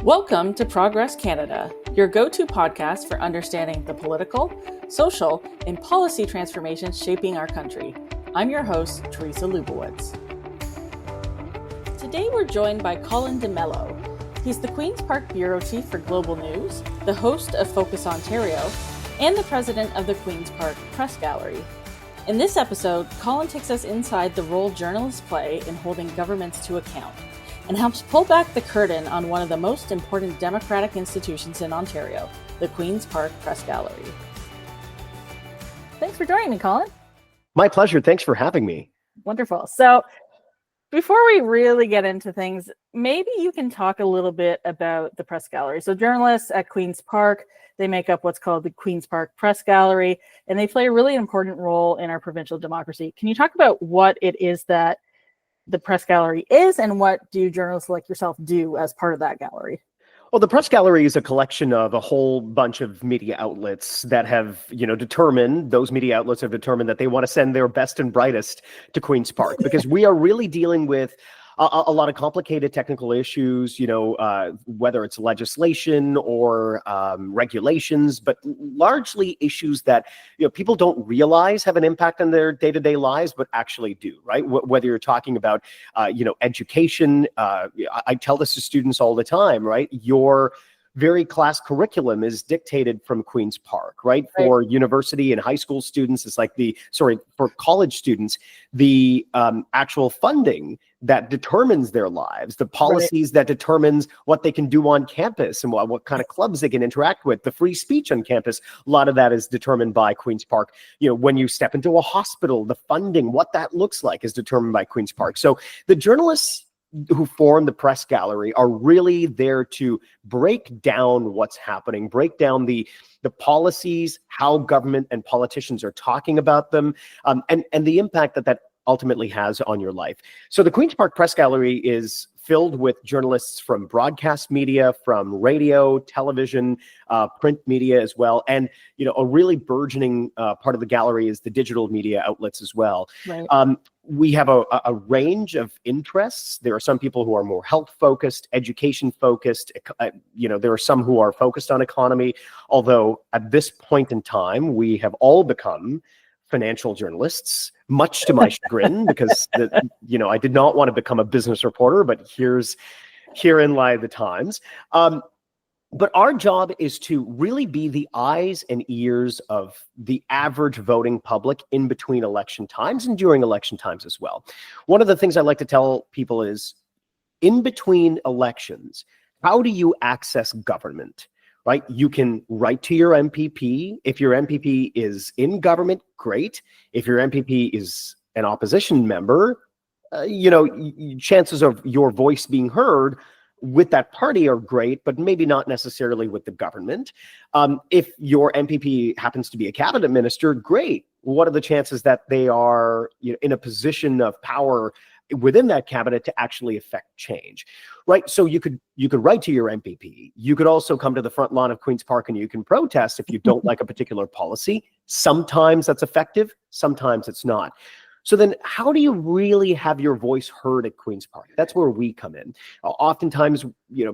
Welcome to Progress Canada, your go-to podcast for understanding the political, social, and policy transformations shaping our country. I'm your host, Teresa Lubowitz. Today we're joined by Colin DeMello. He's the Queen's Park Bureau Chief for Global News, the host of Focus Ontario, and the president of the Queen's Park Press Gallery. In this episode, Colin takes us inside the role journalists play in holding governments to account, and helps pull back the curtain on one of the most important democratic institutions in Ontario, the Queen's Park Press Gallery. Thanks for joining me, Colin. My pleasure. Thanks for having me. Wonderful. So before we really get into things, maybe you can talk a little bit about the Press Gallery. So journalists at Queen's Park, they make up what's called the Queen's Park Press Gallery, and they play a really important role in our provincial democracy. Can you talk about what it is that the Press Gallery is, and what do journalists like yourself do as part of that gallery? Well, the Press Gallery is a collection of a whole bunch of media outlets that have, those media outlets have determined that they want to send their best and brightest to Queen's Park because we are really dealing with a lot of complicated technical issues, whether it's legislation or regulations, but largely issues that, people don't realize have an impact on their day-to-day lives, but actually do, right? Whether you're talking about, education, I tell this to students all the time, right? Your very class curriculum is dictated from Queen's Park, right? For university and high school students, it's like for college students, the actual funding that determines their lives, the policies that determines what they can do on campus and what kind of clubs they can interact with, the free speech on campus, a lot of that is determined by Queen's Park. When you step into a hospital, the funding, what that looks like is determined by Queen's Park. So the journalists who form the Press Gallery are really there to break down what's happening, break down the policies, how government and politicians are talking about them, and the impact that ultimately has on your life. So the Queen's Park Press Gallery is filled with journalists from broadcast media, from radio, television, print media as well. And, a really burgeoning part of the gallery is the digital media outlets as well. We have a range of interests. There are some people who are more health focused, education focused. There are some who are focused on economy, although at this point in time, we have all become financial journalists, much to my chagrin, because I did not want to become a business reporter, but herein lie the times. But our job is to really be the eyes and ears of the average voting public in between election times and during election times as well. One of the things I like to tell people is, in between elections, how do you access government? Right? You can write to your MPP. If your MPP is in government, great. If your MPP is an opposition member, chances of your voice being heard with that party are great, but maybe not necessarily with the government. If your MPP happens to be a cabinet minister, great. What are the chances that they are in a position of power within that cabinet to actually affect change, right? So you could write to your MPP. You could also come to the front lawn of Queen's Park and you can protest if you don't like a particular policy. Sometimes that's effective, sometimes it's not. So then how do you really have your voice heard at Queen's Park? That's where we come in. Oftentimes,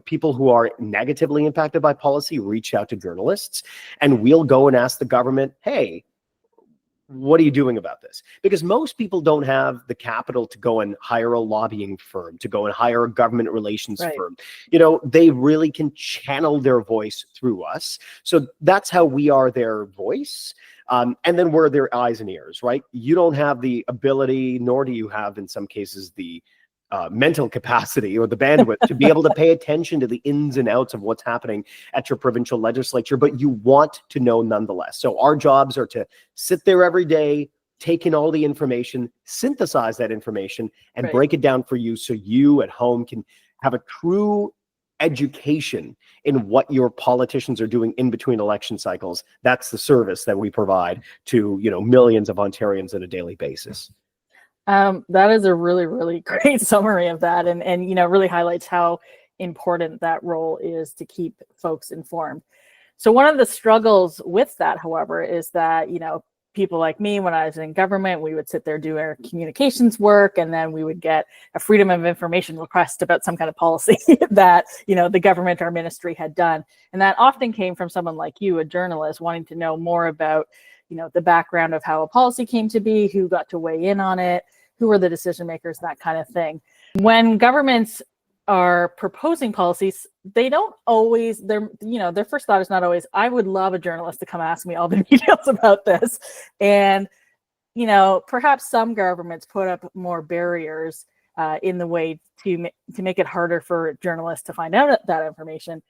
people who are negatively impacted by policy reach out to journalists, and we'll go and ask the government, hey, what are you doing about this? Because most people don't have the capital to go and hire a lobbying firm, to go and hire a government relations firm. They really can channel their voice through us. So that's how we are their voice. And then we're their eyes and ears, right? You don't have the ability, nor do you have, in some cases, the mental capacity or the bandwidth to be able to pay attention to the ins and outs of what's happening at your provincial legislature, but you want to know nonetheless. So our jobs are to sit there every day, take in all the information, synthesize that information, and break it down for you so you at home can have a true education in what your politicians are doing in between election cycles. That's the service that we provide to millions of Ontarians on a daily basis. That is a really, really great summary of that, and really highlights how important that role is to keep folks informed. So one of the struggles with that, however, is that people like me, when I was in government, we would sit there, do our communications work, and then we would get a freedom of information request about some kind of policy that, the government or ministry had done. And that often came from someone like you, a journalist, wanting to know more about, the background of how a policy came to be, who got to weigh in on it, who were the decision makers, that kind of thing. When governments are proposing policies, they don't always, their first thought is not always, I would love a journalist to come ask me all the details about this. And, perhaps some governments put up more barriers in the way to make it harder for journalists to find out that information.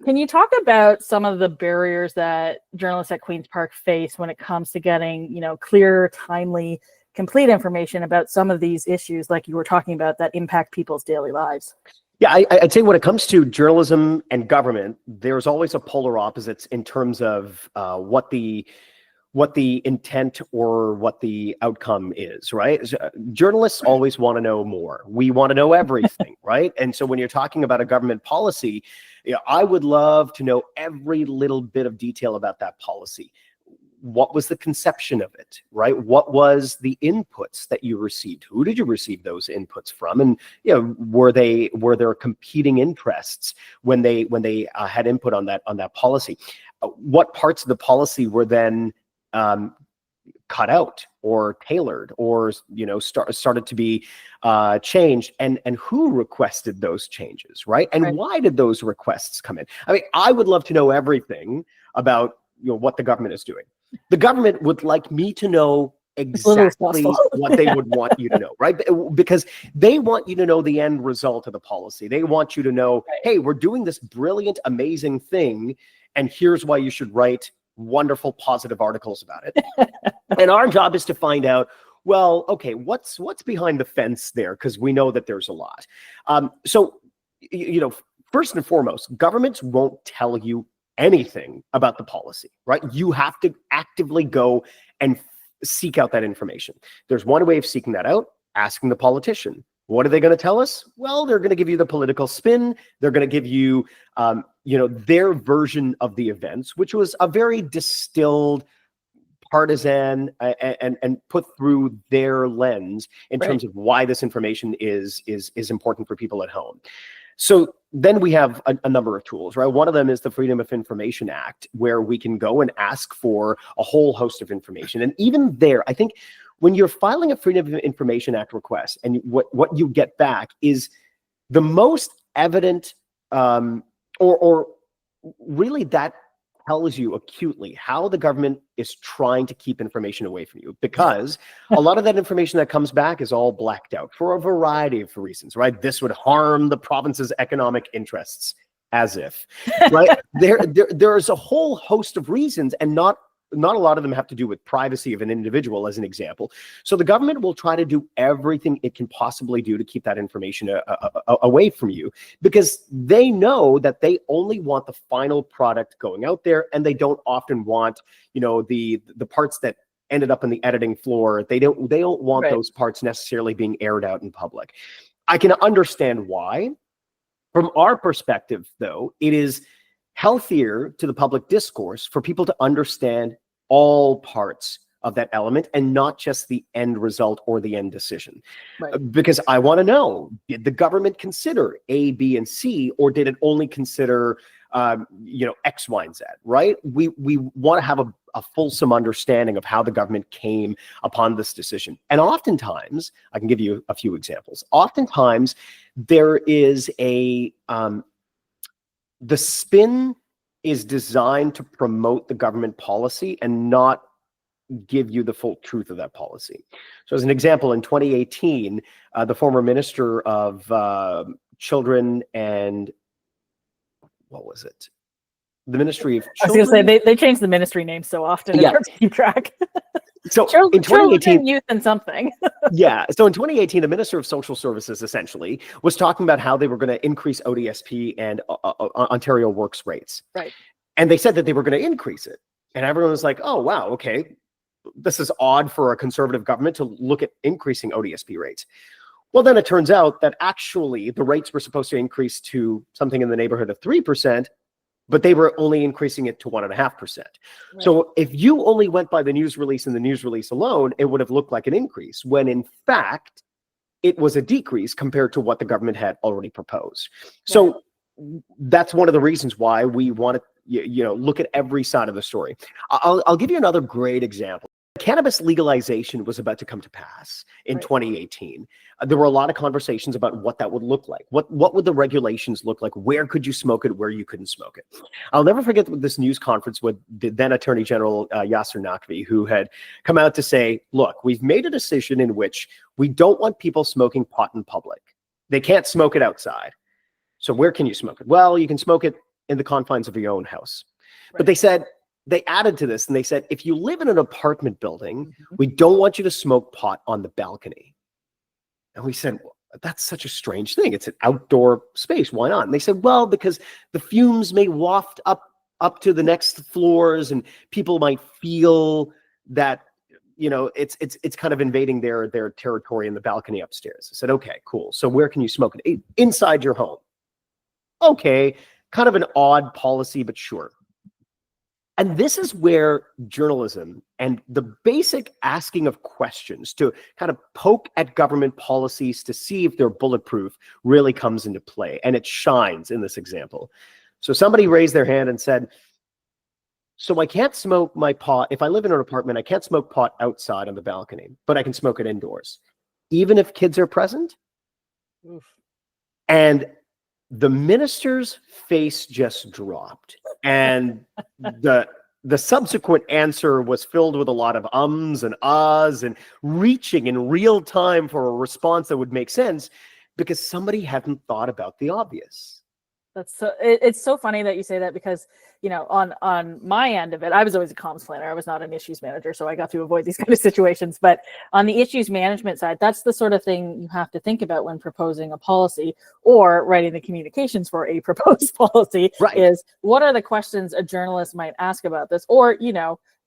Can you talk about some of the barriers that journalists at Queen's Park face when it comes to getting, clear, timely, complete information about some of these issues, like you were talking about, that impact people's daily lives? Yeah, I'd say when it comes to journalism and government, there's always a polar opposites in terms of what the intent or what the outcome is, right? Journalists always want to know more. We want to know everything, right? And so when you're talking about a government policy, I would love to know every little bit of detail about that policy. What was the conception of it, right? What was the inputs that you received? Who did you receive those inputs from? And were there competing interests when they had input on that policy? What parts of the policy were then cut out or tailored or started to be changed, and who requested those changes, right? And why did those requests come in? I mean, I would love to know everything about what the government is doing. The government would like me to know exactly what they would want you to know, right? Because they want you to know the end result of the policy. They want you to know, hey, we're doing this brilliant, amazing thing, and here's why you should write wonderful, positive articles about it. And our job is to find out, well, okay, what's behind the fence there? Because we know that there's a lot. So, first and foremost, governments won't tell you anything about the policy, right? You have to actively go and seek out that information. There's one way of seeking that out: asking the politician. What are they going to tell us? Well, they're going to give you the political spin. They're going to give you, their version of the events, which was a very distilled, partisan, and put through their lens in terms of why this information is important for people at home. So then we have a number of tools, right? One of them is the Freedom of Information Act, where we can go and ask for a whole host of information. And even there, I think when you're filing a Freedom of Information Act request, and what you get back is the most evident, or really that tells you acutely how the government is trying to keep information away from you, because a lot of that information that comes back is all blacked out for a variety of reasons, right? This would harm the province's economic interests, as if, right? There's a whole host of reasons, and not a lot of them have to do with privacy of an individual, as an example. So the government will try to do everything it can possibly do to keep that information away from you, because they know that they only want the final product going out there, and they don't often want, the parts that ended up on the editing floor. They don't want those parts necessarily being aired out in public. I can understand why. From our perspective, though, it is healthier to the public discourse for people to understand all parts of that element and not just the end result or the end decision. Because I want to know, did the government consider A, B, and C, or did it only consider X, Y, and Z, right? We want to have a fulsome understanding of how the government came upon this decision. And oftentimes, I can give you a few examples. Oftentimes, there is the spin is designed to promote the government policy and not give you the full truth of that policy. So as an example, in 2018, the former Minister of Children and, what was it? The Ministry of Children? I was going to say, they change the ministry name so often. It's hard to keep track. So in 2018, youth and something. Yeah. So in 2018, the Minister of Social Services essentially was talking about how they were going to increase ODSP and Ontario Works rates. Right. And they said that they were going to increase it. And everyone was like, oh, wow, okay. This is odd for a conservative government to look at increasing ODSP rates. Well, then it turns out that actually the rates were supposed to increase to something in the neighborhood of 3%. but they were only increasing it to 1.5%. Right. So if you only went by the news release and the news release alone, it would have looked like an increase, when in fact, it was a decrease compared to what the government had already proposed. So that's one of the reasons why we want to, look at every side of the story. I'll give you another great example. Cannabis legalization was about to come to pass in 2018. There were a lot of conversations about what that would look like. What would the regulations look like? Where could you smoke it? Where you couldn't smoke it? I'll never forget this news conference with the then Attorney General Yasser Naqvi, who had come out to say, look, we've made a decision in which we don't want people smoking pot in public. They can't smoke it outside. So where can you smoke it? Well, you can smoke it in the confines of your own house. But they added to this and they said, if you live in an apartment building, we don't want you to smoke pot on the balcony. And we said, well, that's such a strange thing. It's an outdoor space. Why not? And they said, well, because the fumes may waft up to the next floors and people might feel that, it's kind of invading their territory in the balcony upstairs. I said, okay, cool. So where can you smoke it? Inside your home. Okay, kind of an odd policy, but sure. And this is where journalism and the basic asking of questions to kind of poke at government policies to see if they're bulletproof really comes into play. And it shines in this example. So somebody raised their hand and said, so I can't smoke my pot. If I live in an apartment, I can't smoke pot outside on the balcony, but I can smoke it indoors, even if kids are present. Oof. And the minister's face just dropped, and the subsequent answer was filled with a lot of ums and ahs and reaching in real time for a response that would make sense because somebody hadn't thought about the obvious. It's so funny that you say that because, on my end of it, I was always a comms planner. I was not an issues manager, so I got to avoid these kind of situations. But on the issues management side, that's the sort of thing you have to think about when proposing a policy or writing the communications for a proposed policy. Right. Is what are the questions a journalist might ask about this, or,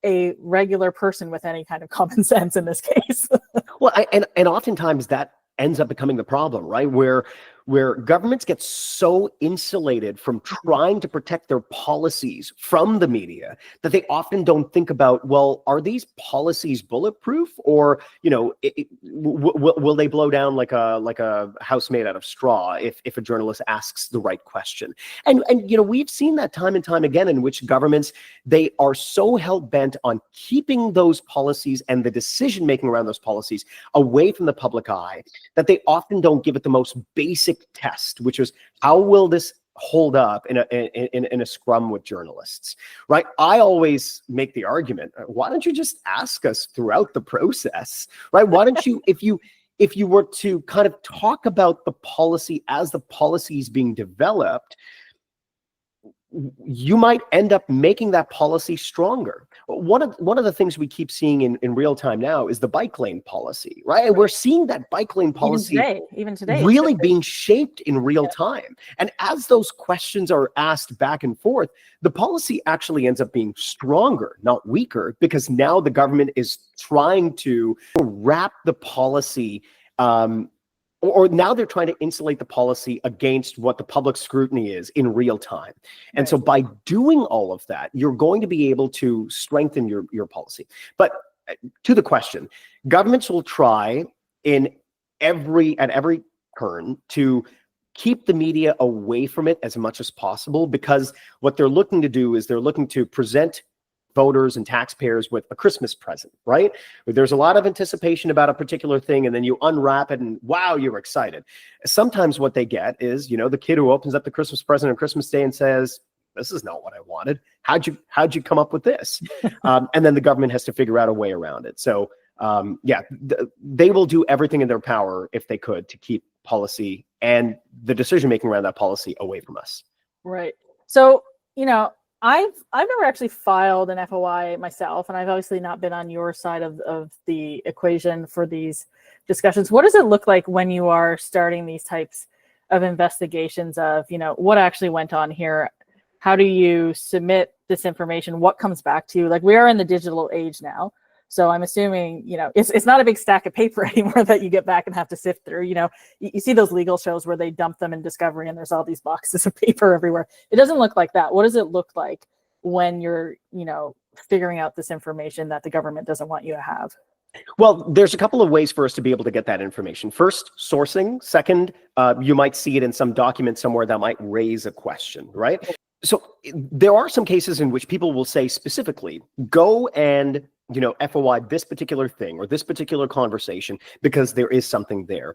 a regular person with any kind of common sense in this case. Well, and oftentimes that ends up becoming the problem, right? Where governments get so insulated from trying to protect their policies from the media that they often don't think about, well, are these policies bulletproof, or will they blow down like a house made out of straw if a journalist asks the right question? And we've seen that time and time again in which governments, they are so hell-bent on keeping those policies and the decision making around those policies away from the public eye that they often don't give it the most basic test, which is how will this hold up in a scrum with journalists, right? I always make the argument, why don't you just ask us throughout the process, right? Why don't you, if you were to kind of talk about the policy as the policy is being developed, you might end up making that policy stronger. One of the things we keep seeing in real time now is the bike lane policy, right? And we're seeing that bike lane policy even today really being shaped in real time. And as those questions are asked back and forth, the policy actually ends up being stronger, not weaker, because now the government is trying to wrap the policy or now they're trying to insulate the policy against what the public scrutiny is in real time. And so by doing all of that, you're going to be able to strengthen your policy. But to the question, governments will try at every turn to keep the media away from it as much as possible, because what they're looking to do is they're looking to present voters and taxpayers with a Christmas present, right? There's a lot of anticipation about a particular thing, and then you unwrap it and wow, you're excited. Sometimes what they get is, the kid who opens up the Christmas present on Christmas Day and says, this is not what I wanted. How'd you come up with this? And then the government has to figure out a way around it. So they will do everything in their power, if they could, to keep policy and the decision-making around that policy away from us. Right. So, I've never actually filed an FOI myself, and I've obviously not been on your side of the equation for these discussions. What does it look like when you are starting these types of investigations of, what actually went on here? How do you submit this information? What comes back to you? Like, we are in the digital age now. So I'm assuming, it's not a big stack of paper anymore that you get back and have to sift through. You see those legal shows where they dump them in Discovery and there's all these boxes of paper everywhere. It doesn't look like that. What does it look like when you're, figuring out this information that the government doesn't want you to have? Well, there's a couple of ways for us to be able to get that information. First, sourcing. Second, you might see it in some document somewhere that might raise a question, right? So there are some cases in which people will say specifically, go and, FOI this particular thing or this particular conversation because there is something there.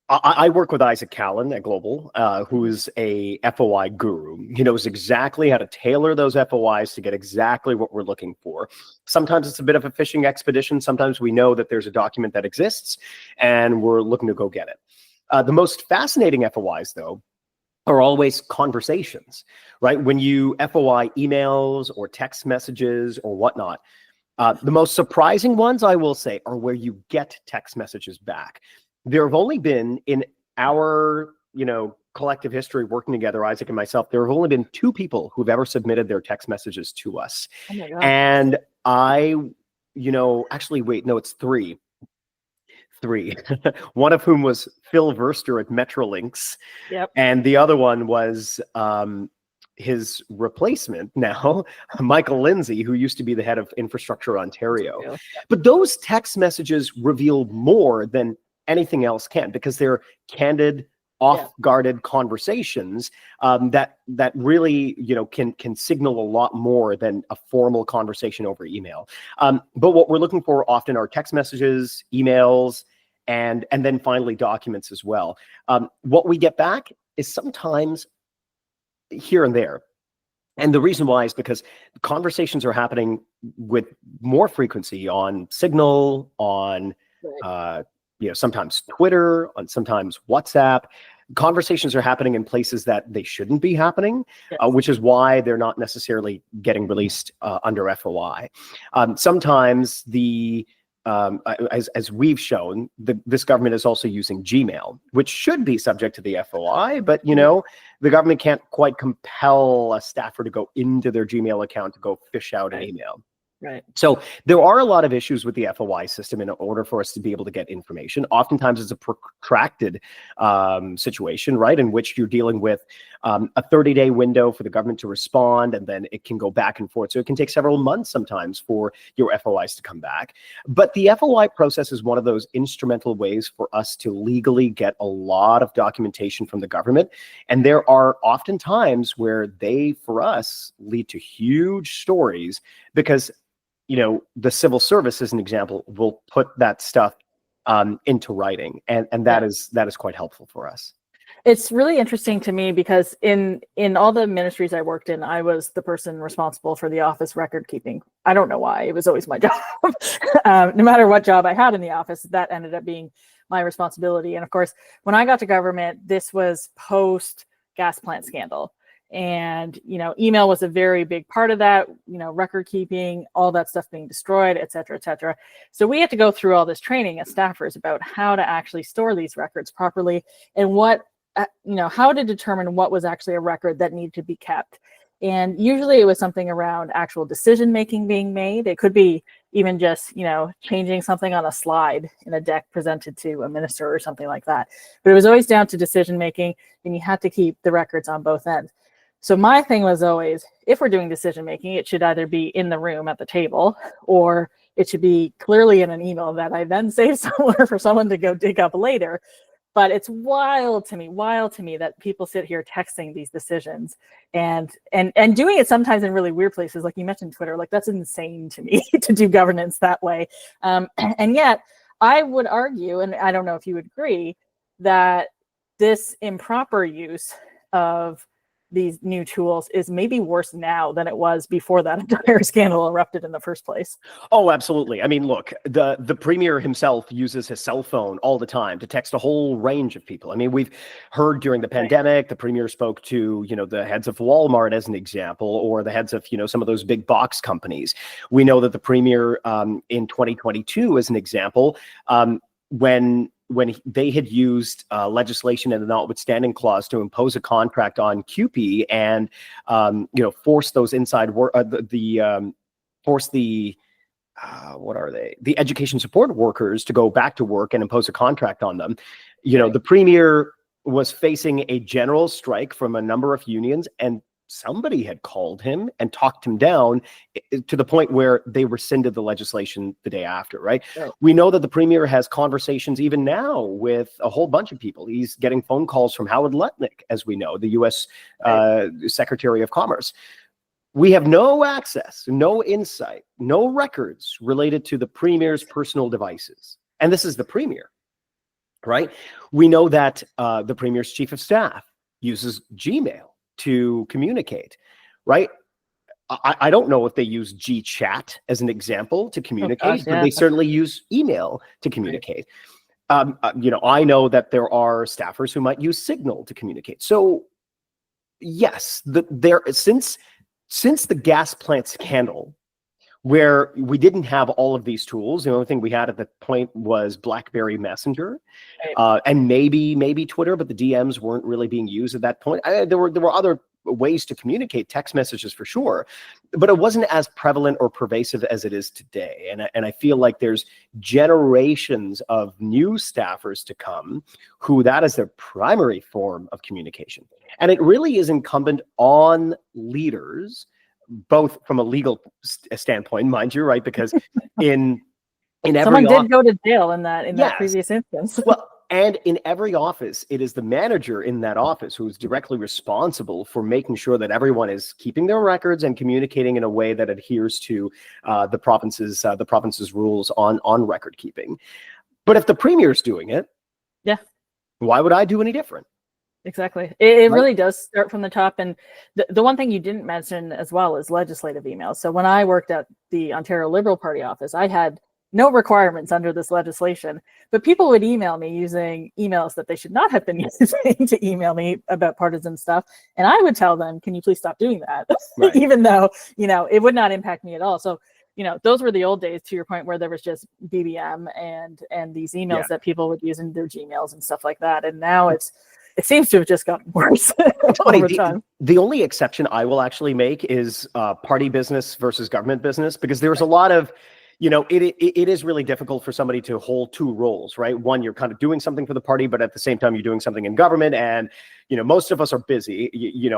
I work with Isaac Colin at Global, who is a FOI guru. He knows exactly how to tailor those FOIs to get exactly what we're looking for. Sometimes it's a bit of a fishing expedition. Sometimes we know that there's a document that exists and we're looking to go get it. The most fascinating FOIs, though, are always conversations, right? When you FOI emails or text messages or whatnot, the most surprising ones, I will say, are where you get text messages back. There have only been, in our, collective history working together, Isaac and myself, there have only been 2 people who've ever submitted their text messages to us. Oh my God. And actually, wait, no, it's 3. 3. One of whom was Phil Verster at Metrolinx. Yep. And the other one was his replacement now, Michael Lindsay, who used to be the head of Infrastructure Ontario. Yeah. But those text messages reveal more than anything else can, because they're candid, off-guarded conversations that really can signal a lot more than a formal conversation over email. But what we're looking for often are text messages, emails, and then finally documents as well. What we get back is sometimes here and there. And the reason why is because conversations are happening with more frequency on Signal, on sometimes Twitter, on sometimes WhatsApp. Conversations are happening in places that they shouldn't be happening, which is why they're not necessarily getting released under FOI. Sometimes as we've shown, this government is also using Gmail, which should be subject to the FOI, but the government can't quite compel a staffer to go into their Gmail account to go fish out an email. Right. So there are a lot of issues with the FOI system in order for us to be able to get information. Oftentimes it's a protracted situation, right, in which you're dealing with a 30-day window for the government to respond, and then it can go back and forth. So it can take several months sometimes for your FOIs to come back. But the FOI process is one of those instrumental ways for us to legally get a lot of documentation from the government. And there are often times where they, for us, lead to huge stories because the civil service, as an example, will put that stuff into writing, and that is quite helpful for us. It's really interesting to me because in all the ministries I worked in, I was the person responsible for the office record keeping. I don't know why. It was always my job. No matter what job I had in the office, that ended up being my responsibility. And of course, when I got to government, this was post gas plant scandal. And, email was a very big part of that, record keeping, all that stuff being destroyed, et cetera, et cetera. So we had to go through all this training as staffers about how to actually store these records properly and how to determine what was actually a record that needed to be kept. And usually it was something around actual decision-making being made. It could be even just, changing something on a slide in a deck presented to a minister or something like that. But it was always down to decision-making, and you had to keep the records on both ends. So my thing was always, if we're doing decision making, it should either be in the room at the table, or it should be clearly in an email that I then save somewhere for someone to go dig up later. But it's wild to me that people sit here texting these decisions and doing it sometimes in really weird places. Like you mentioned Twitter, like that's insane to me to do governance that way. And yet I would argue, and I don't know if you would agree, that this improper use of these new tools is maybe worse now than it was before that entire scandal erupted in the first place. Oh, absolutely. I mean, look, the premier himself uses his cell phone all the time to text a whole range of people. I mean, we've heard during the pandemic, the premier spoke to, the heads of Walmart as an example, or the heads of, some of those big box companies. We know that the premier in 2022, as an example, when they had used legislation and the notwithstanding clause to impose a contract on QP and force those inside work, force the what are they? The education support workers to go back to work and impose a contract on them. The premier was facing a general strike from a number of unions, and somebody had called him and talked him down to the point where they rescinded the legislation the day after, right? We know that the premier has conversations even now with a whole bunch of people. He's getting phone calls from Howard Lutnick, as we know, the U.S. Secretary of Commerce. We have no access, no insight, no records related to the premier's personal devices. And this is the premier, right? We know that the premier's chief of staff uses Gmail to communicate, right? I don't know if they use GChat as an example to communicate, but they certainly use email to communicate. I know that there are staffers who might use Signal to communicate. So yes, since the gas plant scandal, where we didn't have all of these tools, the only thing we had at the point was BlackBerry Messenger, and maybe Twitter, but the DMs weren't really being used at that point. There were other ways to communicate, text messages for sure, but it wasn't as prevalent or pervasive as it is today. And I feel like there's generations of new staffers to come who that is their primary form of communication. And it really is incumbent on leaders, both from a legal standpoint, mind you, right? Because in every someone did go to jail in that previous instance. Well, and in every office, it is the manager in that office who is directly responsible for making sure that everyone is keeping their records and communicating in a way that adheres to the province's rules on record keeping. But if the premier's doing it, why would I do any different? Exactly. It really does start from the top. And the one thing you didn't mention as well is legislative emails. So when I worked at the Ontario Liberal Party office, I had no requirements under this legislation, but people would email me using emails that they should not have been using to email me about partisan stuff. And I would tell them, can you please stop doing that? Right. Even though, it would not impact me at all. So, those were the old days, to your point, where there was just BBM and these emails that people would use in their Gmails and stuff like that. And now it seems to have just gotten worse over time. The only exception I will actually make is party business versus government business, because there's a lot of, it is really difficult for somebody to hold two roles, right? One, you're kind of doing something for the party, but at the same time, you're doing something in government. And, most of us are busy.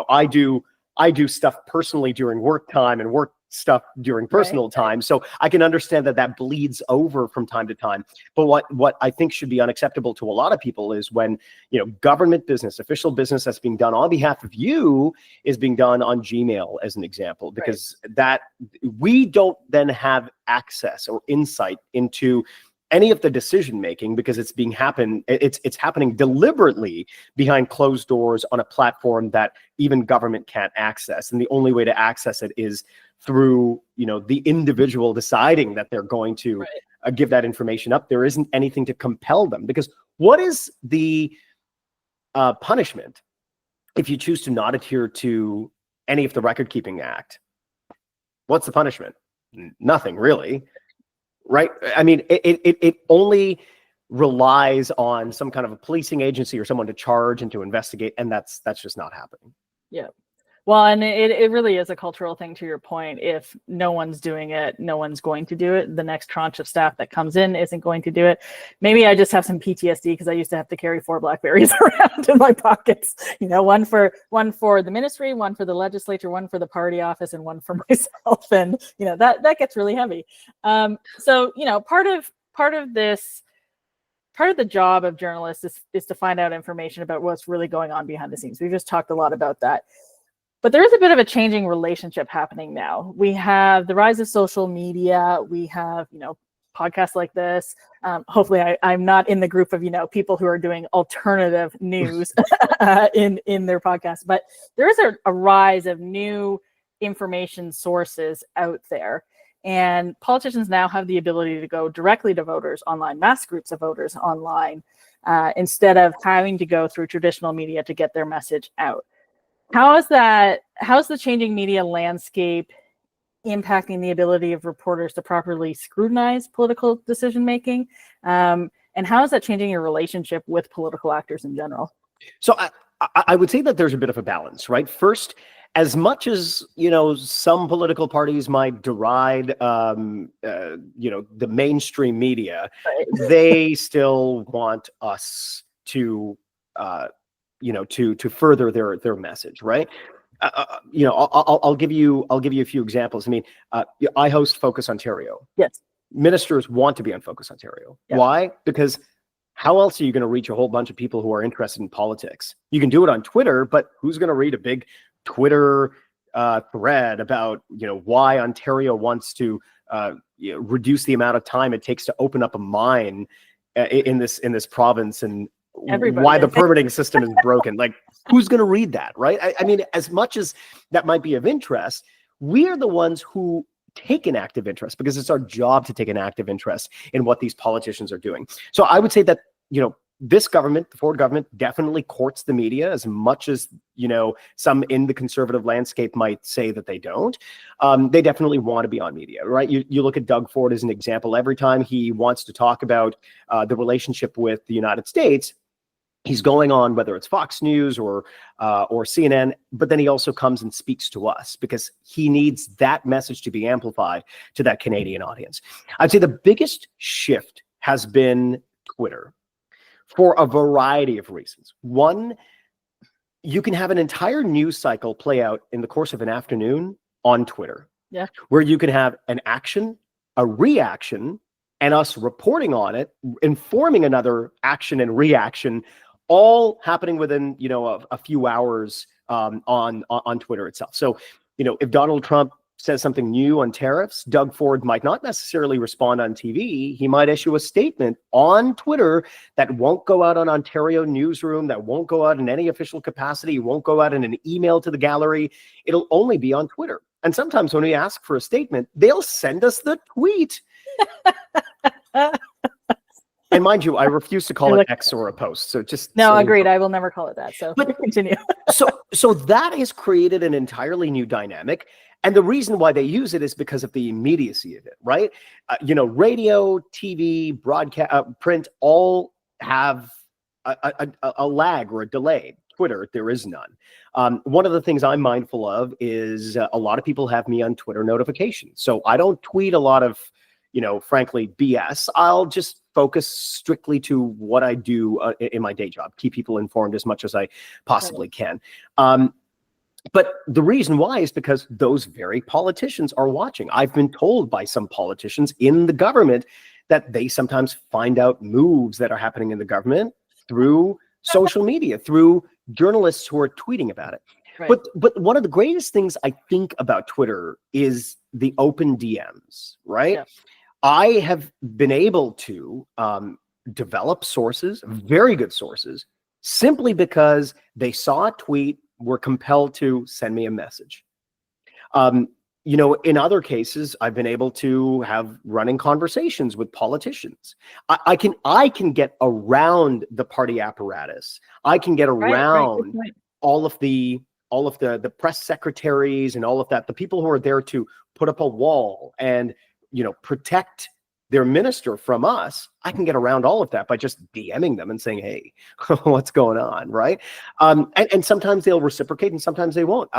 I do stuff personally during work time and work stuff during personal time. So I can understand that bleeds over from time to time. But what I think should be unacceptable to a lot of people is when, government business, official business that's being done on behalf of you is being done on Gmail, as an example, because that we don't then have access or insight into any of the decision making, because it's happening deliberately behind closed doors on a platform that even government can't access. And the only way to access it is through, the individual deciding that they're going to give that information up. There isn't anything to compel them, because what is the punishment if you choose to not adhere to any of the Record Keeping Act? What's the punishment? Nothing really. Right. I mean, it only relies on some kind of a policing agency or someone to charge and to investigate. And that's just not happening. Yeah. Well, and it really is a cultural thing, to your point. If no one's doing it, no one's going to do it. The next tranche of staff that comes in isn't going to do it. Maybe I just have some PTSD because I used to have to carry 4 BlackBerries around in my pockets. one for the ministry, one for the legislature, one for the party office, and one for myself. And that gets really heavy. So part of the job of journalists is to find out information about what's really going on behind the scenes. We've just talked a lot about that. But there is a bit of a changing relationship happening now. We have the rise of social media. We have, podcasts like this. Hopefully I'm not in the group of, people who are doing alternative news in their podcasts. But there is a rise of new information sources out there. And politicians now have the ability to go directly to voters online, mass groups of voters online, instead of having to go through traditional media to get their message out. How's the changing media landscape impacting the ability of reporters to properly scrutinize political decision making? And how is that changing your relationship with political actors in general? So I would say that there's a bit of a balance, right? First, as much as, some political parties might deride, the mainstream media, Right. they still want us to, to further their message, right? I'll give you a few examples. I mean, I host Focus Ontario. Yes. Ministers want to be on Focus Ontario. Yep. Why? Because how else are you going to reach a whole bunch of people who are interested in politics? You can do it on Twitter, but who's going to read a big Twitter thread about why Ontario wants to reduce the amount of time it takes to open up a mine in this province, and Everybody, why the permitting system is broken? Like, who's going to read that, right? I mean, as much as that might be of interest, we are the ones who take an active interest, because it's our job to take an active interest in what these politicians are doing. So I would say that, this government, the Ford government, definitely courts the media as much as, some in the conservative landscape might say that they don't. They definitely want to be on media, right? You look at Doug Ford as an example. Every time he wants to talk about the relationship with the United States, he's going on, whether it's Fox News or CNN, but then he also comes and speaks to us because he needs that message to be amplified to that Canadian audience. I'd say the biggest shift has been Twitter, for a variety of reasons. One, you can have an entire news cycle play out in the course of an afternoon on Twitter, where you can have an action, a reaction, and us reporting on it, informing another action and reaction, all happening within a few hours on Twitter itself. So if Donald Trump says something new on tariffs, Doug Ford might not necessarily respond on TV. He might issue a statement on Twitter that won't go out on Ontario Newsroom, that won't go out in any official capacity, won't go out in an email to the gallery. It'll only be on Twitter. And sometimes when we ask for a statement, they'll send us the tweet. And mind you, I refuse to call it X or a post. So just agreed. I will never call it that. So but continue. so that has created an entirely new dynamic. And the reason why they use it is because of the immediacy of it, right? Radio, TV, broadcast, print, all have a lag or a delay. Twitter, there is none. One of the things I'm mindful of is a lot of people have me on Twitter notifications. So I don't tweet a lot of, frankly, BS. I'll just focus strictly to what I do in my day job, keep people informed as much as I possibly can. But the reason why is because those very politicians are watching. I've been told by some politicians in the government that they sometimes find out moves that are happening in the government through social media, through journalists who are tweeting about it. Right. But one of the greatest things I think about Twitter is the open DMs, right? Yeah. I have been able to develop sources, very good sources, simply because they saw a tweet, were compelled to send me a message. In other cases, I've been able to have running conversations with politicians. I can get around the party apparatus. I can get around all of the press secretaries and all of that, the people who are there to put up a wall and protect their minister from us. I can get around all of that by just DMing them and saying, hey, what's going on, right? And sometimes they'll reciprocate and sometimes they won't.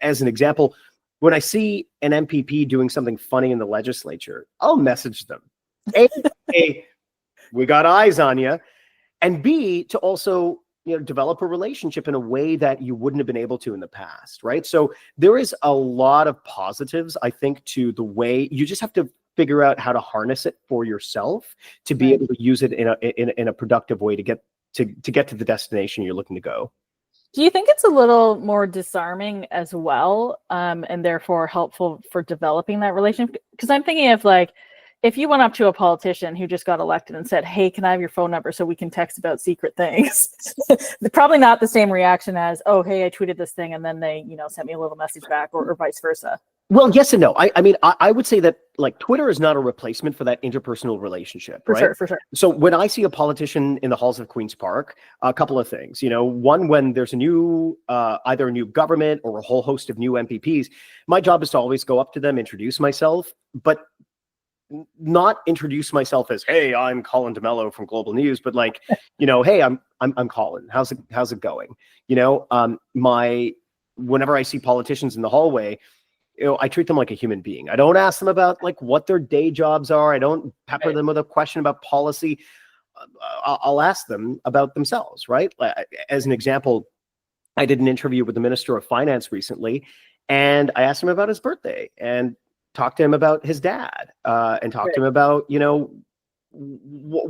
As an example, when I see an MPP doing something funny in the legislature, I'll message them. A, hey, we got eyes on you. And B, to also develop a relationship in a way that you wouldn't have been able to in the past, right? So there is a lot of positives, I think, to the way you just have to figure out how to harness it for yourself to be able to use it in a productive way to get to the destination you're looking to go. Do you think it's a little more disarming as well, and therefore helpful for developing that relationship? Because I'm thinking of if you went up to a politician who just got elected and said, hey, can I have your phone number so we can text about secret things? Probably not the same reaction as, oh, hey, I tweeted this thing and then they, sent me a little message back or vice versa. Well, yes and no. I mean, I would say that Twitter is not a replacement for that interpersonal relationship, right? For sure. So when I see a politician in the halls of Queen's Park, a couple of things, one, when there's a new, either a new government or a whole host of new MPPs, my job is to always go up to them, introduce myself, but not introduce myself as, hey, I'm Colin DeMello from Global News, but hey, I'm Colin. How's it going? whenever I see politicians in the hallway, I treat them like a human being. I don't ask them about like what their day jobs are. I don't pepper them with a question about policy. I'll ask them about themselves, right? As an example, I did an interview with the Minister of Finance recently, and I asked him about his birthday and talked to him about his dad, and talked to him about,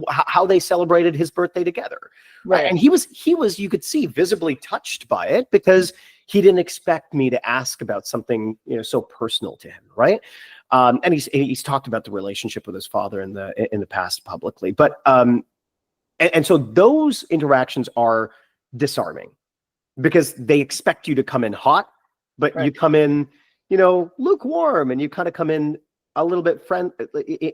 how they celebrated his birthday together. Right. And he was, you could see, visibly touched by it, because he didn't expect me to ask about something, so personal to him, right? And he's talked about the relationship with his father in the past publicly, but and so those interactions are disarming, because they expect you to come in hot, but you come in, lukewarm, and you kind of come in a little bit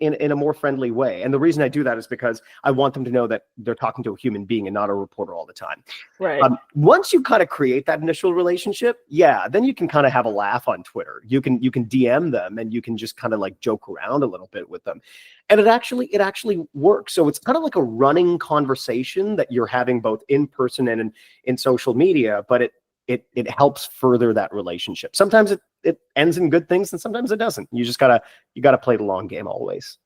in a more friendly way. And the reason I do that is because I want them to know that they're talking to a human being and not a reporter all the time. Right. Once you kind of create that initial relationship, then you can kind of have a laugh on Twitter. You can DM them, and you can just kind of like joke around a little bit with them. And it actually works. So it's kind of like a running conversation that you're having both in person and in social media, but it helps further that relationship. Sometimes it ends in good things, and sometimes it doesn't. You gotta play the long game always.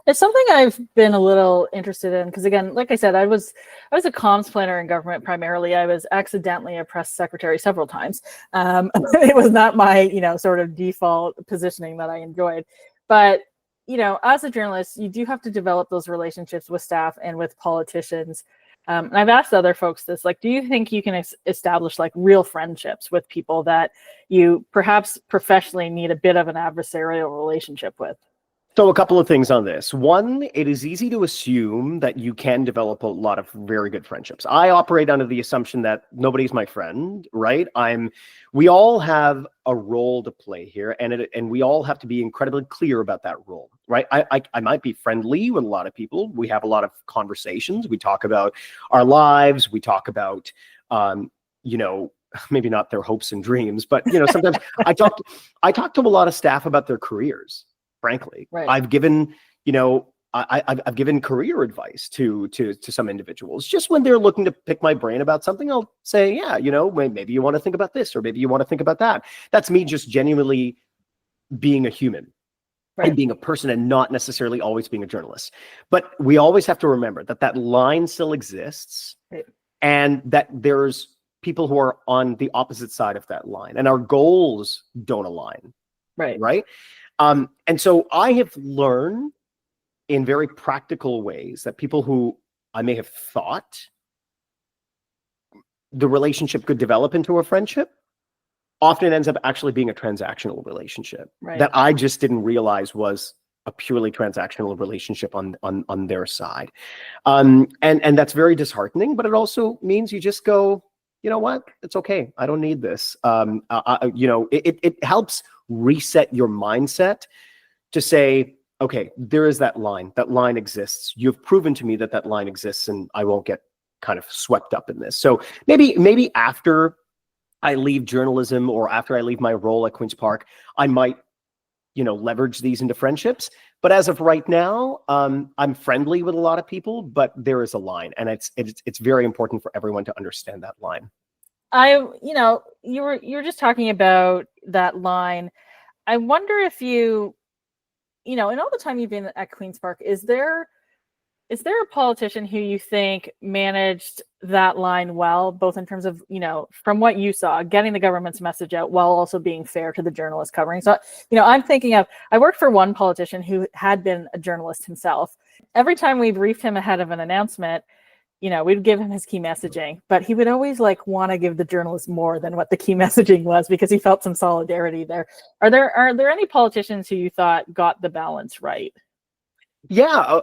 It's something I've been a little interested in, because again, like I said, I was a comms planner in government primarily. I was accidentally a press secretary several times. It was not my sort of default positioning that I enjoyed, but as a journalist, you do have to develop those relationships with staff and with politicians. And I've asked other folks this, like, do you think you can establish like real friendships with people that you perhaps professionally need a bit of an adversarial relationship with? So a couple of things on this. One, it is easy to assume that you can develop a lot of very good friendships. I operate under the assumption that nobody's my friend, right? We all have a role to play here, and we all have to be incredibly clear about that role, right? I might be friendly with a lot of people. We have a lot of conversations. We talk about our lives. We talk about, maybe not their hopes and dreams, but sometimes I talk to a lot of staff about their careers. Frankly, right. I've given, I've given career advice to some individuals. Just when they're looking to pick my brain about something, I'll say, maybe you want to think about this, or maybe you want to think about that. That's me just genuinely being a human, and being a person, and not necessarily always being a journalist. But we always have to remember that line still exists, and that there's people who are on the opposite side of that line, and our goals don't align. Right. And so I have learned in very practical ways that people who I may have thought the relationship could develop into a friendship often ends up actually being a transactional relationship that I just didn't realize was a purely transactional relationship on their side. And that's very disheartening, but it also means you just go, you know what? It's okay. I don't need this. It helps reset your mindset to say, okay, there is that line. That line exists. You've proven to me that line exists, and I won't get kind of swept up in this. So maybe after I leave journalism, or after I leave my role at Queen's Park, I might, leverage these into friendships. But as of right now, I'm friendly with a lot of people, but there is a line, and it's very important for everyone to understand that line. You were just talking about that line. I wonder if you, in all the time you've been at Queen's Park, is there a politician who you think managed that line well, both in terms of, from what you saw, getting the government's message out while also being fair to the journalists covering? So, I'm thinking I worked for one politician who had been a journalist himself. Every time we briefed him ahead of an announcement, we'd give him his key messaging, but he would always want to give the journalists more than what the key messaging was, because he felt some solidarity there. Are there any politicians who you thought got the balance right? Yeah,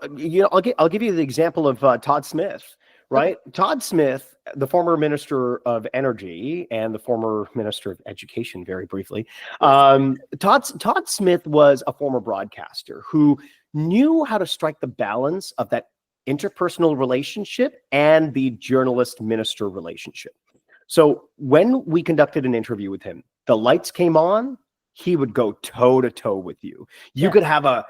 I'll give you the example of Todd Smith, right? Okay. Todd Smith, the former Minister of Energy and the former Minister of Education, very briefly. Todd Smith was a former broadcaster who knew how to strike the balance of that interpersonal relationship and the journalist-minister relationship. So when we conducted an interview with him, the lights came on, he would go toe-to-toe with you. You could have a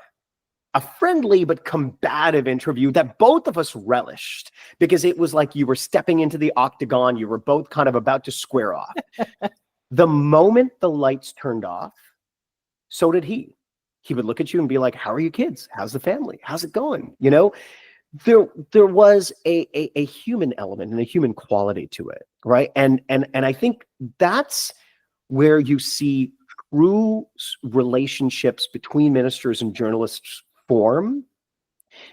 friendly but combative interview that both of us relished, because it was like you were stepping into the octagon. You were both kind of about to square off. The moment the lights turned off, so did he. He would look at you and be like, how are you kids? How's the family? How's it going? You know, there was a human element and a human quality to it, right? And I think that's where you see true relationships between ministers and journalists form,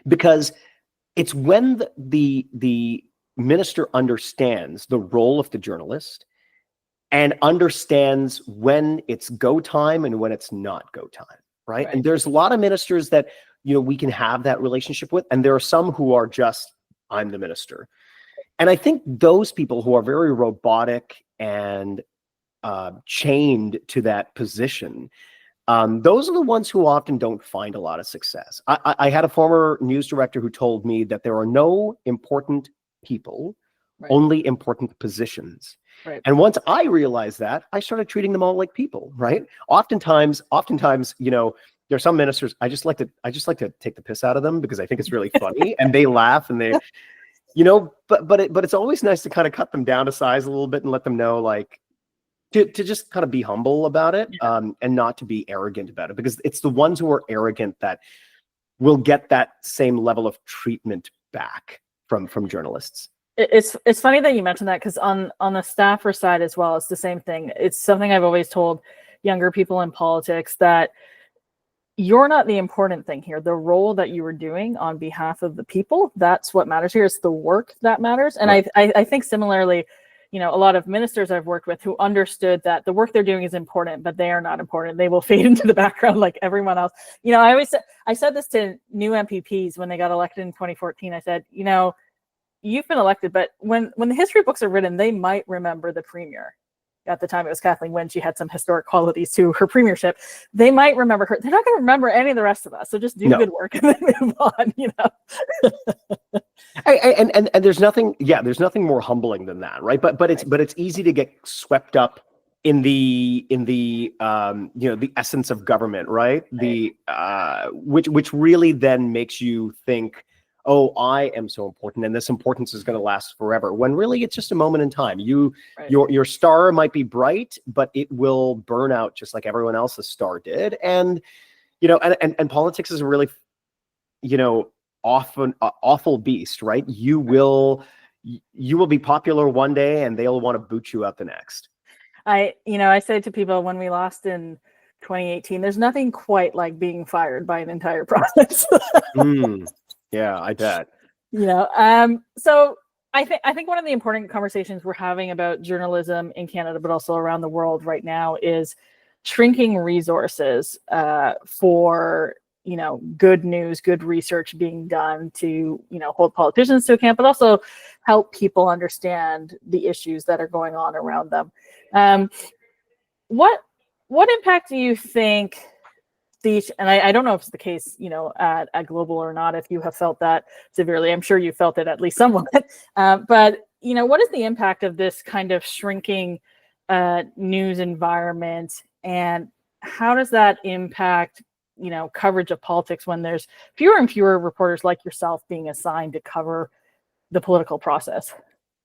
because it's when the minister understands the role of the journalist and understands when it's go time and when it's not go time, right? And there's a lot of ministers that, you know, we can have that relationship with, and there are some who are just, I'm the minister. And I think those people who are very robotic and chained to that position, those are the ones who often don't find a lot of success. I had a former news director who told me that there are no important people, only important positions. And once I realized that, I started treating them all like people, right? Oftentimes, you know, there's some ministers, I just like to take the piss out of them because I think it's really funny, and they laugh and they, you know, but it's always nice to kind of cut them down to size a little bit and let them know, like, to just kind of be humble about it, and not to be arrogant about it, because it's the ones who are arrogant that will get that same level of treatment back from journalists. It's funny that you mentioned that, because on the staffer side as well, it's the same thing. It's something I've always told younger people in politics, that you're not the important thing here. The role that you were doing on behalf of the people, that's what matters here. It's the work that matters. And I think similarly, you know, a lot of ministers I've worked with who understood that the work they're doing is important, but they are not important. They will fade into the background like everyone else. You know, I said this to new MPPs when they got elected in 2014. I said, you know, you've been elected, but when the history books are written, they might remember the premier. At the time, it was Kathleen Wynne. She had some historic qualities to her premiership. They might remember her. They're not going to remember any of the rest of us. So just do good work and then move on, you know. And there's nothing, there's nothing more humbling than that, right? But it's easy to get swept up in the you know, the essence of government, right? The which really then makes you think, oh, I am so important, and this importance is going to last forever, when really it's just a moment in time. Your star might be bright, but it will burn out just like everyone else's star did. And, you know, and politics is a really, you know, often awful beast, right? You will be popular one day and they'll want to boot you out the next. I say to people when we lost in 2018, there's nothing quite like being fired by an entire province. Yeah, I bet. You know, so I think one of the important conversations we're having about journalism in Canada, but also around the world right now, is shrinking resources for, you know, good news, good research being done to, you know, hold politicians to account, but also help people understand the issues that are going on around them. What impact do you think and I don't know if it's the case, you know, at Global or not, if you have felt that severely. I'm sure you felt it at least somewhat. But, you know, what is the impact of this kind of shrinking news environment, and how does that impact, you know, coverage of politics when there's fewer and fewer reporters like yourself being assigned to cover the political process?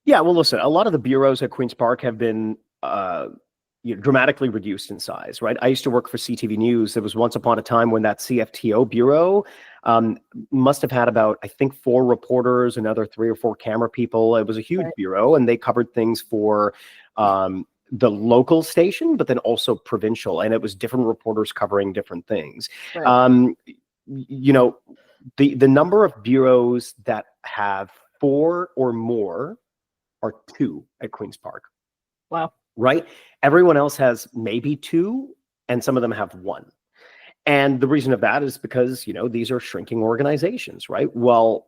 Yeah, well, listen, a lot of the bureaus at Queen's Park have been dramatically reduced in size, right? I used to work for CTV News. There was once upon a time when that CFTO bureau must have had about, I think, 4 reporters, another 3 or 4 camera people. It was a huge bureau, and they covered things for the local station, but then also provincial, and it was different reporters covering different things. You know, the number of bureaus that have 4 or more are 2 at Queen's Park. Wow. Right? Everyone else has maybe 2, and some of them have 1. And the reason of that is because, you know, these are shrinking organizations, right? Well,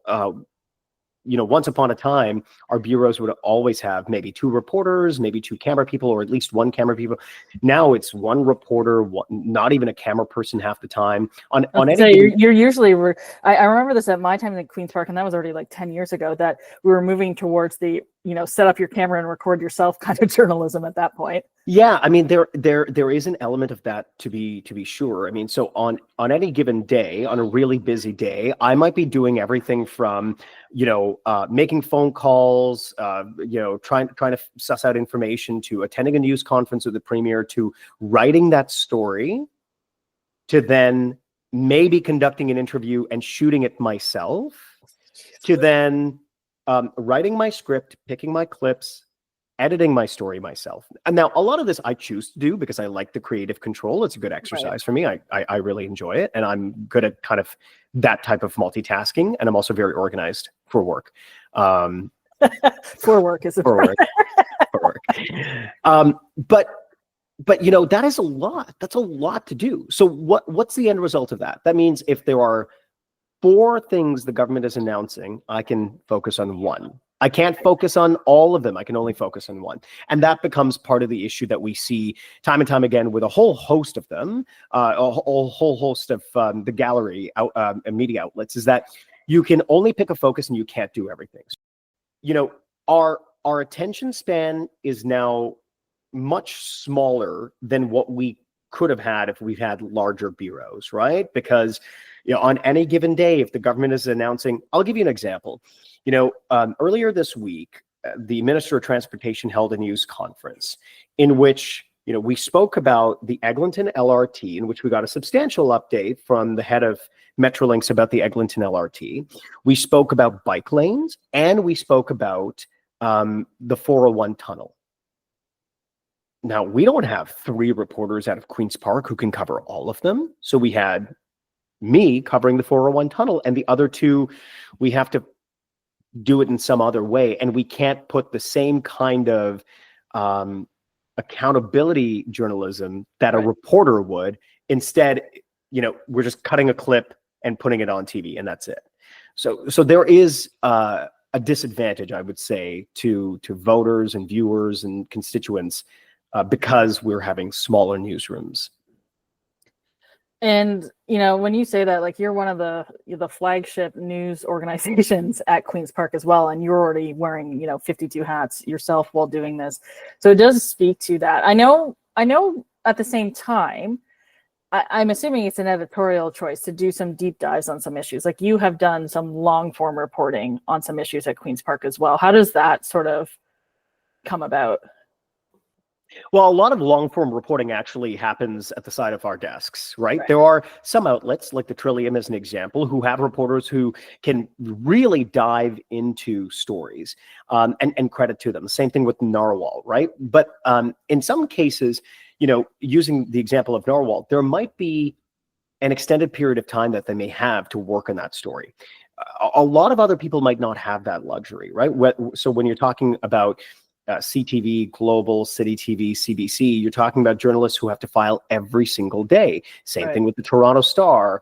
you know, once upon a time, our bureaus would always have maybe 2 reporters, maybe 2 camera people, or at least 1 camera people. Now it's 1 reporter, not even a camera person half the time. On any, so you're usually. I remember this at my time at Queen's Park, and that was already like 10 years ago. That we were moving towards the set up your camera and record yourself kind of journalism at that point. Yeah, I mean there is an element of that to be sure. I mean, so on any given day, on a really busy day, I might be doing everything from making phone calls, trying to suss out information, to attending a news conference with the premier, to writing that story, to then maybe conducting an interview and shooting it myself, to then writing my script, picking my clips, editing my story myself. And now a lot of this I choose to do because I like the creative control. It's a good exercise for me. I really enjoy it. And I'm good at kind of that type of multitasking. And I'm also very organized for work. For work is for work. For work. But that is a lot. That's a lot to do. So what's the end result of that? That means if there are 4 things the government is announcing, I can focus on one. I can't focus on all of them. I can only focus on one. And that becomes part of the issue that we see time and time again with a whole host of them, a whole host of the gallery media outlets, is that you can only pick a focus and you can't do everything. Our attention span is now much smaller than what we could have had if we had larger bureaus, right? Because on any given day, if the government is announcing, I'll give you an example. Earlier this week, the Minister of Transportation held a news conference in which we spoke about the Eglinton LRT, in which we got a substantial update from the head of Metrolinx about the Eglinton LRT. We spoke about bike lanes, and we spoke about the 401 tunnel. Now, we don't have 3 reporters out of Queen's Park who can cover all of them. So we had me covering the 401 tunnel, and the other 2, we have to do it in some other way. And we can't put the same kind of accountability journalism that a reporter would. Instead, we're just cutting a clip and putting it on TV, and that's it. So there is a disadvantage, I would say, to voters and viewers and constituents because we're having smaller newsrooms. And when you say that, like, you're one of the flagship news organizations at Queen's Park as well, and you're already wearing 52 hats yourself while doing this, so it does speak to that. I know at the same time, I'm assuming it's an editorial choice to do some deep dives on some issues. Like, you have done some long form reporting on some issues at Queen's Park as well. How does that sort of come about? Well, a lot of long-form reporting actually happens at the side of our desks, right? There are some outlets, like the Trillium as an example, who have reporters who can really dive into stories, and credit to them. Same thing with Narwhal, right? But in some cases, using the example of Narwhal, there might be an extended period of time that they may have to work on that story. A lot of other people might not have that luxury, right? So when you're talking about CTV, Global, City TV, CBC, you're talking about journalists who have to file every single day. Same thing with the Toronto Star.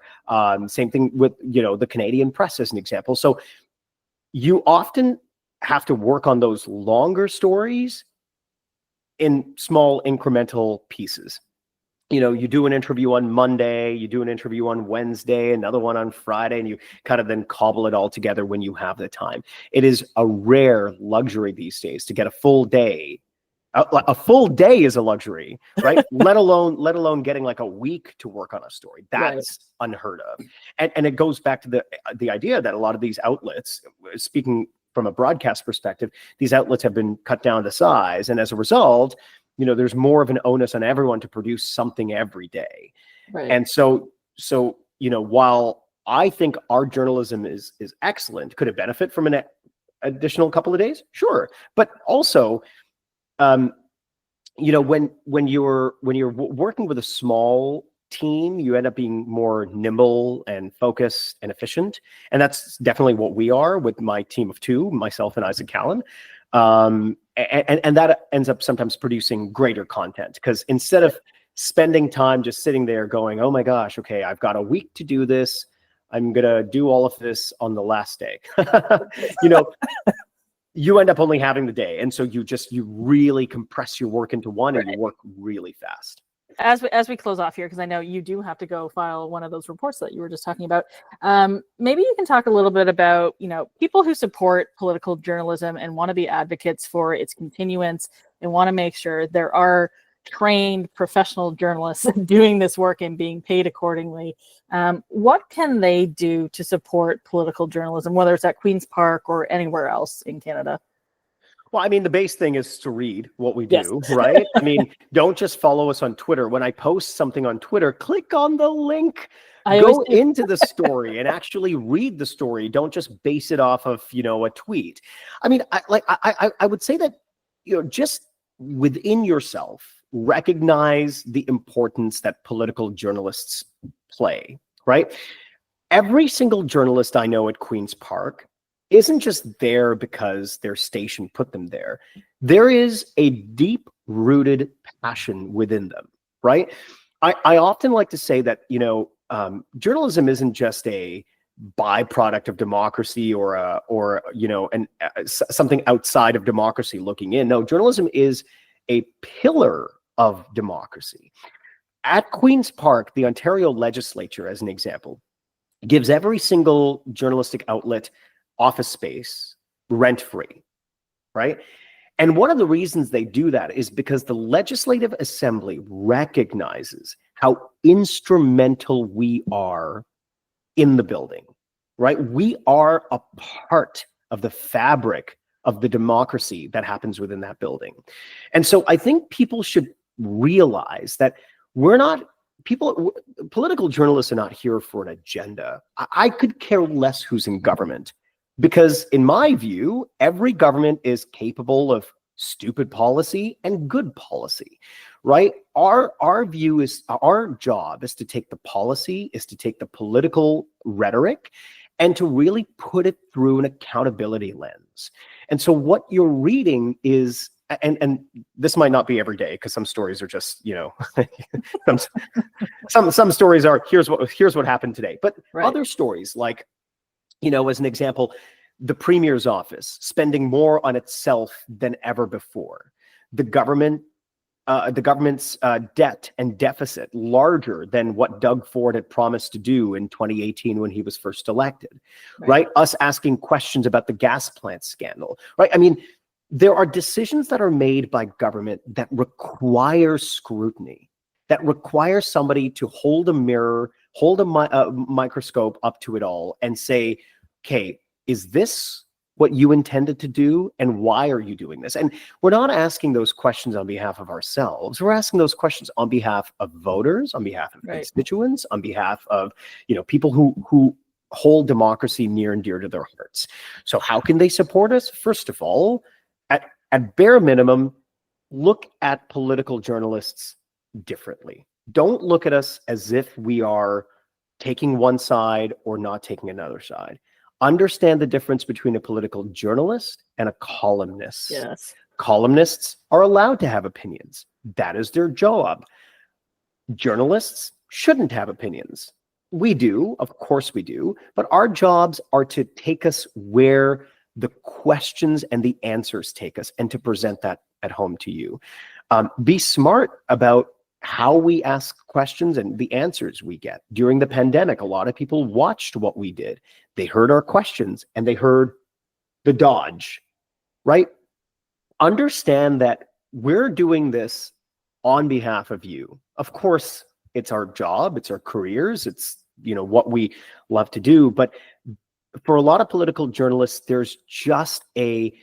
Same thing with, the Canadian Press as an example. So you often have to work on those longer stories in small incremental pieces. You do an interview on Monday, you do an interview on Wednesday, another one on Friday, and you kind of then cobble it all together when you have the time. It is a rare luxury these days to get a full day. A full day is a luxury, right? let alone getting like a week to work on a story. That's unheard of. And it goes back to the idea that a lot of these outlets, speaking from a broadcast perspective, these outlets have been cut down to size, and as a result, there's more of an onus on everyone to produce something every day. And so while I think our journalism is excellent, could it benefit from an additional couple of days? Sure. But also, when you're working with a small team, you end up being more nimble and focused and efficient. And that's definitely what we are with my team of 2, myself and Isaac Callan. And that ends up sometimes producing greater content, because instead of spending time just sitting there going, oh my gosh, okay, I've got a week to do this, I'm gonna do all of this on the last day. You end up only having the day, and so you really compress your work into one, and you work really fast. as we close off here, because I know you do have to go file one of those reports that you were just talking about, maybe you can talk a little bit about, people who support political journalism and want to be advocates for its continuance and want to make sure there are trained professional journalists doing this work and being paid accordingly. What can they do to support political journalism, whether it's at Queen's Park or anywhere else in Canada? Well, I mean, the base thing is to read what we do, right? I mean, don't just follow us on Twitter. When I post something on Twitter, click on the link, go into the story and actually read the story. Don't just base it off of, a tweet. I mean, I would say that, just within yourself, recognize the importance that political journalists play, right? Every single journalist I know at Queen's Park isn't just there because their station put them there. There is a deep-rooted passion within them, right? I often like to say that, journalism isn't just a byproduct of democracy or something outside of democracy looking in. No, journalism is a pillar of democracy. At Queen's Park, the Ontario legislature, as an example, gives every single journalistic outlet office space rent-free, right? And one of the reasons they do that is because the Legislative Assembly recognizes how instrumental we are in the building, right? We are a part of the fabric of the democracy that happens within that building. And so I think people should realize that political journalists are not here for an agenda. I could care less who's in government, because in my view, every government is capable of stupid policy and good policy, right? Our job is to take the policy, is to take the political rhetoric, and to really put it through an accountability lens. And so what you're reading is, and this might not be every day, because some stories are just, some stories are, here's what happened today. But other stories, like, as an example, the Premier's office spending more on itself than ever before. The government's debt and deficit larger than what Doug Ford had promised to do in 2018 when he was first elected, right? Us asking questions about the gas plant scandal, right? I mean, there are decisions that are made by government that require scrutiny, that require somebody to hold a mirror, hold a microscope up to it all and say, okay, is this what you intended to do, and why are you doing this? And we're not asking those questions on behalf of ourselves. We're asking those questions on behalf of voters, on behalf of constituents, on behalf of people who hold democracy near and dear to their hearts. So how can they support us? First of all, at bare minimum, look at political journalists differently. Don't look at us as if we are taking one side or not taking another side. Understand the difference between a political journalist and a columnist. Yes. Columnists are allowed to have opinions. That is their job. Journalists shouldn't have opinions. We do, of course we do, but our jobs are to take us where the questions and the answers take us, and to present that at home to you. Be smart about how we ask questions and the answers we get. During the pandemic, a lot of people watched what we did. They heard our questions and they heard the dodge, right? Understand that we're doing this on behalf of you. Of course, it's our job, it's our careers, it's what we love to do. But for a lot of political journalists, there's just a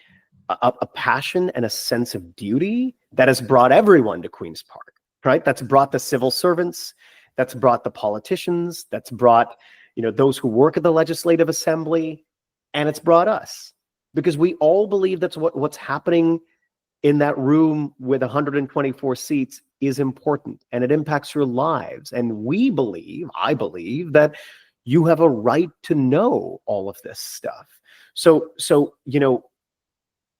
passion and a sense of duty that has brought everyone to Queen's Park, right? That's brought the civil servants, that's brought the politicians, that's brought those who work at the Legislative Assembly, and it's brought us, because we all believe that's what's happening in that room with 124 seats is important, and it impacts your lives. And I believe that you have a right to know all of this stuff. So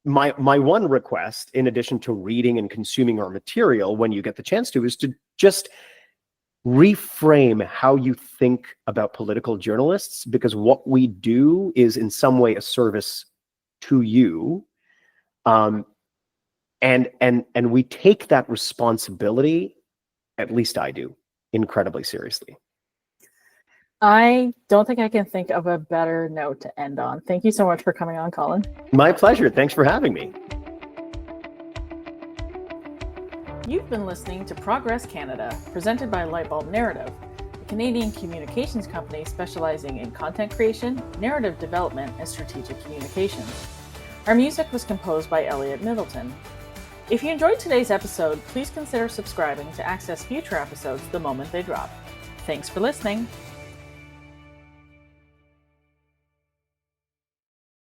my one request, in addition to reading and consuming our material when you get the chance to, is to just reframe how you think about political journalists, because what we do is in some way a service to you. And we take that responsibility at least I do, incredibly seriously. I don't think I can think of a better note to end on. Thank you so much for coming on, Colin. My pleasure. Thanks for having me. You've been listening to Progress Canada, presented by Lightbulb Narrative, a Canadian communications company specializing in content creation, narrative development, and strategic communications. Our music was composed by Elliot Middleton. If you enjoyed today's episode, please consider subscribing to access future episodes the moment they drop. Thanks for listening.